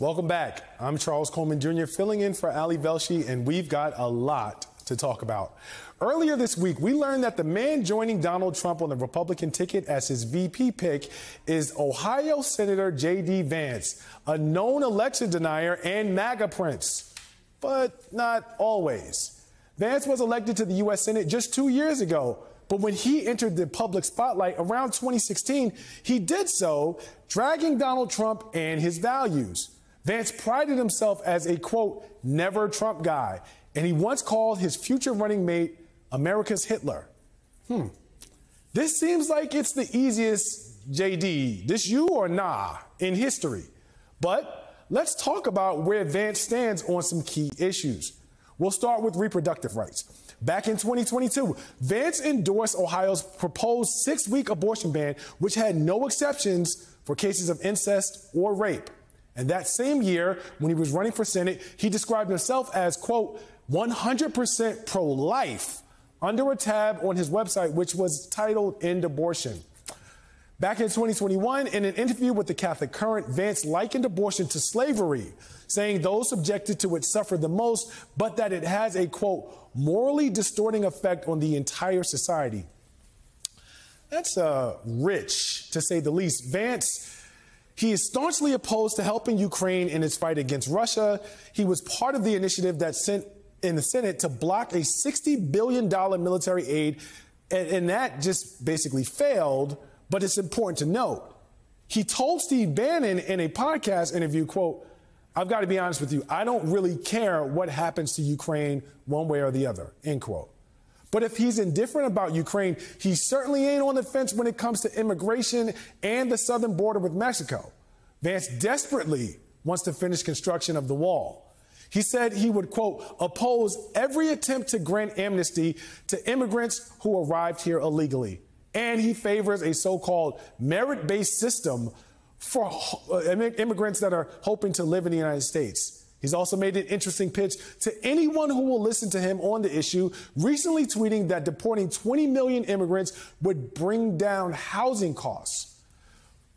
Welcome back. I'm Charles Coleman Jr. filling in for Ali Velshi, and we've got a lot to talk about. Earlier this week, we learned that the man joining Donald Trump on the Republican ticket as his VP pick is Ohio Senator J.D. Vance, a known election denier and MAGA prince, but not always. Vance was elected to the U.S. Senate just 2 years ago, but when he entered the public spotlight around 2016, he did so dragging Donald Trump and his values. Vance prided himself as a, quote, never Trump guy, and he once called his future running mate America's Hitler. This seems like it's the easiest, JD, this you or nah, in history. But let's talk about where Vance stands on some key issues. We'll start with reproductive rights. Back in 2022, Vance endorsed Ohio's proposed 6-week abortion ban, which had no exceptions for cases of incest or rape. And that same year, when he was running for Senate, he described himself as, quote, 100% pro-life under a tab on his website, which was titled End Abortion. Back in 2021, in an interview with the Catholic Current, Vance likened abortion to slavery, saying those subjected to it suffer the most, but that it has a, quote, morally distorting effect on the entire society. That's rich, to say the least. Vance, he is staunchly opposed to helping Ukraine in its fight against Russia. He was part of the initiative that sent in the Senate to block a $60 billion military aid, and that just basically failed. But it's important to note, he told Steve Bannon in a podcast interview, quote, I've got to be honest with you, I don't really care what happens to Ukraine one way or the other, end quote. But if he's indifferent about Ukraine, he certainly ain't on the fence when it comes to immigration and the southern border with Mexico. Vance desperately wants to finish construction of the wall. He said he would, quote, oppose every attempt to grant amnesty to immigrants who arrived here illegally. And he favors a so-called merit-based system for immigrants that are hoping to live in the United States. He's also made an interesting pitch to anyone who will listen to him on the issue, recently tweeting that deporting 20 million immigrants would bring down housing costs.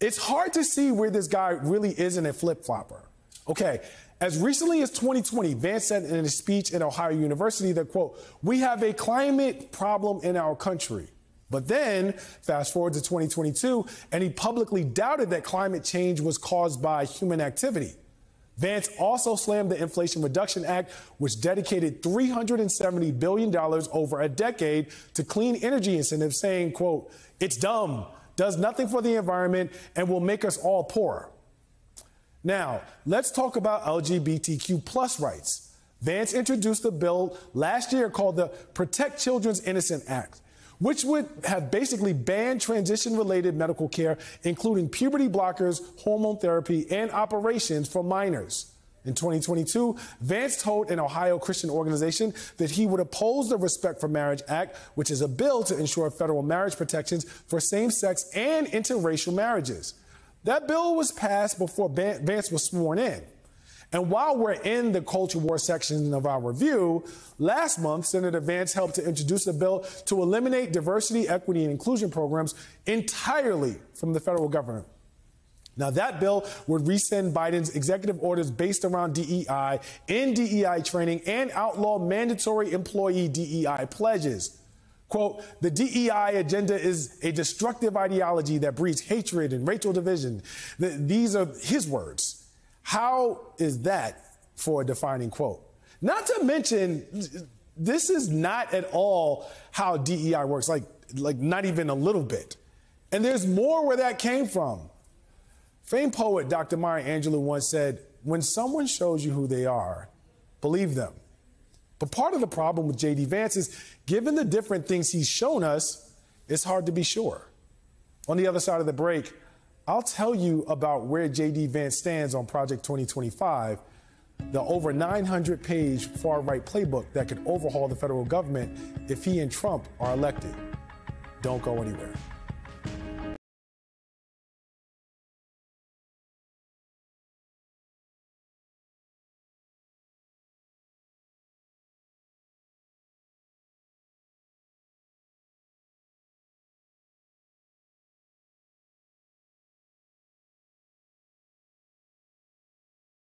It's hard to see where this guy really isn't a flip-flopper. Okay, as recently as 2020, Vance said in a speech at Ohio University that, quote, we have a climate problem in our country. But then, fast forward to 2022, and he publicly doubted that climate change was caused by human activity. Vance also slammed the Inflation Reduction Act, which dedicated $370 billion over a decade to clean energy incentives, saying, quote, it's dumb, does nothing for the environment, and will make us all poorer. Now, let's talk about LGBTQ plus rights. Vance introduced a bill last year called the Protect Children's Innocence Act, which would have basically banned transition-related medical care, including puberty blockers, hormone therapy, and operations for minors. In 2022, Vance told an Ohio Christian organization that he would oppose the Respect for Marriage Act, which is a bill to ensure federal marriage protections for same-sex and interracial marriages. That bill was passed before Vance was sworn in. And while we're in the culture war section of our review, last month, Senator Vance helped to introduce a bill to eliminate diversity, equity, and inclusion programs entirely from the federal government. Now, that bill would rescind Biden's executive orders based around DEI, end DEI training, and outlaw mandatory employee DEI pledges. Quote, the DEI agenda is a destructive ideology that breeds hatred and racial division. These are his words. How is that for a defining quote? Not to mention, this is not at all how DEI works, like not even a little bit. And there's more where that came from. Famed poet Dr. Maya Angelou once said, when someone shows you who they are, believe them. But part of the problem with J.D. Vance is, given the different things he's shown us, it's hard to be sure. On the other side of the break, I'll tell you about where J.D. Vance stands on Project 2025, the over 900-page far-right playbook that could overhaul the federal government if he and Trump are elected. Don't go anywhere.